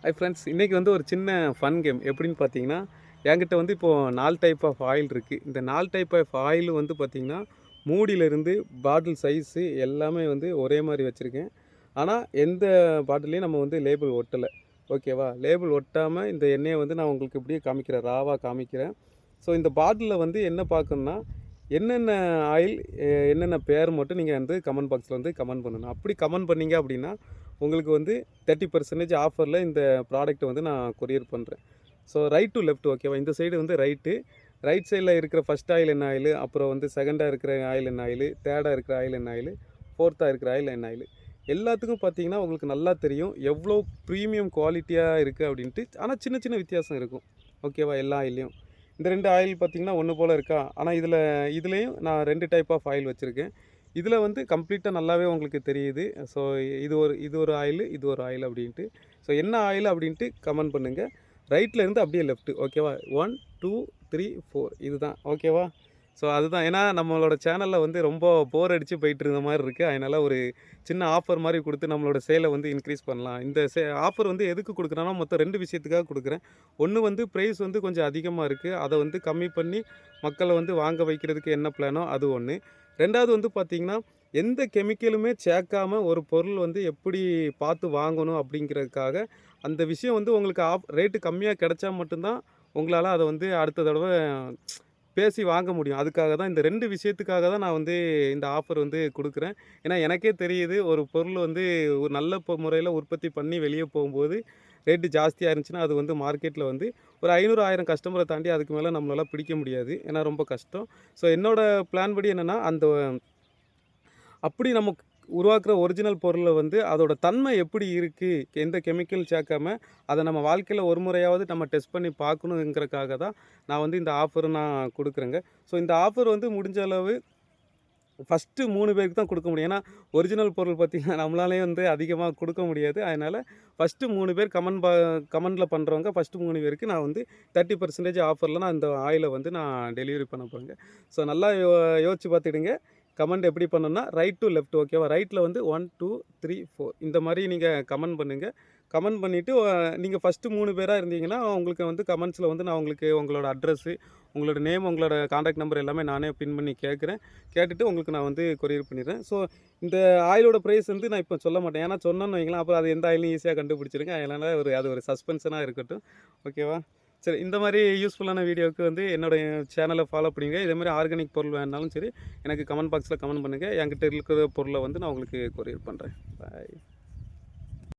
Hi friends, இன்றைக்கி வந்து ஒரு சின்ன ஃபன் கேம். எப்படின்னு பார்த்தீங்கன்னா, என்கிட்ட வந்து இப்போது 4 டைப் ஆஃப் ஆயில் இருக்குது. இந்த 4 டைப் ஆஃப் ஆயில் வந்து பார்த்திங்கன்னா, மூடியிலேருந்து பாட்டில் சைஸு எல்லாமே வந்து ஒரே மாதிரி வச்சுருக்கேன். ஆனால் எந்த பாட்டிலையும் நம்ம வந்து லேபிள் ஒட்டலை. ஓகேவா? லேபிள் ஒட்டாமல் இந்த எண்ணெயை வந்து நான் உங்களுக்கு இப்படியே காமிக்கிறேன், ராவாக காமிக்கிறேன். ஸோ இந்த பாட்டிலில் வந்து என்ன பார்க்கணுன்னா, என்னென்ன ஆயில் என்னென்ன பேர் மட்டும் நீங்கள் வந்து கமெண்ட் பாக்ஸில் வந்து கமெண்ட் பண்ணணும். அப்படி கமெண்ட் பண்ணிங்க அப்படின்னா உங்களுக்கு வந்து 30% ஆஃபரில் இந்த ப்ராடக்ட்டை வந்து நான் கொரியர் பண்ணுறேன். ஸோ ரைட் டு லெஃப்ட் ஓகேவா? இந்த சைடு வந்து ரைட் சைடில் இருக்கிற ஃபஸ்ட் ஆயில் என்ன ஆயில், அப்புறம் வந்து செகண்டாக இருக்கிற ஆயில் என்ன ஆயில், தேர்டாக இருக்கிற ஆயில் என்ன ஆயில், ஃபோர்த்தாக இருக்கிற ஆயில் என்ன ஆயில், எல்லாத்துக்கும் பார்த்தீங்கன்னா உங்களுக்கு நல்லா தெரியும் எவ்வளோ ப்ரீமியம் குவாலிட்டியாக இருக்குது அப்படின்ட்டு. ஆனால் சின்ன சின்ன வித்தியாசம் இருக்கும் ஓகேவா? எல்லா ஆயிலையும் இந்த 2 ஆயில் பார்த்திங்கன்னா ஒன்று போல் இருக்கா. ஆனால் இதுலேயும் நான் 2 டைப் ஆஃப் ஆயில் வச்சுருக்கேன். இதில் வந்து கம்ப்ளீட்டாக நல்லாவே உங்களுக்கு தெரியுது. ஸோ இது ஒரு ஆயில், இது ஒரு ஆயில் அப்படின்ட்டு. ஸோ என்ன ஆயில் அப்படின்ட்டு கமெண்ட் பண்ணுங்கள். ரைட்லேருந்து அப்படியே லெஃப்ட்டு ஓகேவா? 1 2 3 4 இதுதான் ஓகேவா? ஸோ அதுதான். ஏன்னா நம்மளோட சேனலில் வந்து ரொம்ப போர் அடித்து போயிட்டு இருந்த மாதிரி இருக்குது. அதனால் ஒரு சின்ன ஆஃபர் மாதிரி கொடுத்து நம்மளோட சேலை வந்து இன்க்ரீஸ் பண்ணலாம். இந்த ஆஃபர் வந்து எதுக்கு கொடுக்குறேன்னா, மொத்தம் 2 விஷயத்துக்காக கொடுக்குறேன். ஒன்று வந்து ப்ரைஸ் வந்து கொஞ்சம் அதிகமாக இருக்குது. அதை வந்து கம்மி பண்ணி மக்களை வந்து வாங்க வைக்கிறதுக்கு என்ன பிளானோ அது ஒன்று. 2வது வந்து பார்த்திங்கன்னா, எந்த கெமிக்கலுமே சேர்க்காம ஒரு பொருள் வந்து எப்படி பார்த்து வாங்கணும் அப்படிங்கிறதுக்காக, அந்த விஷயம் வந்து உங்களுக்கு ரேட்டு கம்மியாக கிடைச்சா மட்டும்தான் உங்களால் அதை வந்து அடுத்த தடவை பேசி வாங்க முடியும். அதுக்காக தான், இந்த 2 விஷயத்துக்காக தான் நான் வந்து இந்த ஆஃபர் வந்து கொடுக்குறேன். ஏன்னா எனக்கே தெரியுது, ஒரு பொருள் வந்து ஒரு நல்ல முறையில் உற்பத்தி பண்ணி வெளியே போகும்போது ரேட்டு ஜாஸ்தியாக இருந்துச்சுன்னா அது வந்து மார்க்கெட்டில் வந்து ஒரு 500 1000 கஸ்டமரை தாண்டி அதுக்கு மேலே நம்மளால் பிடிக்க முடியாது. ஏன்னா ரொம்ப கஷ்டம். ஸோ என்னோடய பிளான் படி என்னென்னா, அப்படி நம்ம உருவாக்குற ஒரிஜினல் பொருளை வந்து அதோட தன்மை எப்படி இருக்குது, எந்த கெமிக்கல் சேர்க்காம அதை நம்ம வாழ்க்கையில் ஒரு முறையாவது நம்ம டெஸ்ட் பண்ணி பார்க்கணுங்கிறக்காக தான் நான் வந்து இந்த ஆஃபரை நான் கொடுக்குறேங்க. ஸோ இந்த ஆஃபர் வந்து முடிஞ்ச அளவு ஃபஸ்ட்டு 3 பேருக்கு தான் கொடுக்க முடியும். ஏன்னா ஒரிஜினல் பொருள் பார்த்திங்கன்னா நம்மளாலே வந்து அதிகமாக கொடுக்க முடியாது. அதனால் ஃபஸ்ட்டு 3 பேர் கமெண்டில் பண்ணுறவங்க ஃபஸ்ட்டு 3 பேருக்கு நான் வந்து 30% ஆஃபரில் நான் இந்த ஆயிலை வந்து நான் டெலிவரி பண்ண போகிறேங்க. ஸோ நல்லா யோசிச்சு பார்த்துடுங்க. கமெண்ட் எப்படி பண்ணணும்னா, ரைட் டு லெஃப்ட் ஓகேவா? ரைட்டில் வந்து 1 2 3 4 இந்த மாதிரி நீங்கள் கமெண்ட் பண்ணுங்கள். கமெண்ட் பண்ணிவிட்டு நீங்கள் ஃபஸ்ட்டு 3 பேராக இருந்தீங்கன்னா உங்களுக்கு வந்து கமெண்ட்ஸில் வந்து நான் உங்களுக்கு உங்களோட அட்ரஸ்ஸு, உங்களோட நேம், உங்களோட காண்டாக்ட் நம்பர் எல்லாமே நானே பின் பண்ணி கேட்டுட்டு உங்களுக்கு நான் வந்து கொரியர் பண்ணிடுறேன். ஸோ இந்த ஆயிலோட ப்ரைஸ் வந்து நான் இப்போ சொல்ல மாட்டேன். ஏன்னா சொன்னோன்னு வைங்களேன், அப்புறம் அது எந்த ஆயிலும் ஈஸியாக கண்டுபிடிச்சிருங்க. அதனால் அது ஒரு சஸ்பென்ஷனாக இருக்கட்டும் ஓகேவா? சரி, இந்த மாதிரி யூஸ்ஃபுல்லான வீடியோவுக்கு வந்து என்னோடய சேனலை ஃபாலோ பண்ணிங்க. இதேமாதிரி ஆர்கானிக் பொருள் வேணுனாலும் சரி எனக்கு கமெண்ட் பாக்ஸில் கமெண்ட் பண்ணுங்கள். என்கிட்ட இருக்கிற பொருளை வந்து நான் உங்களுக்கு கொரியர் பண்ணுறேன். பாய்.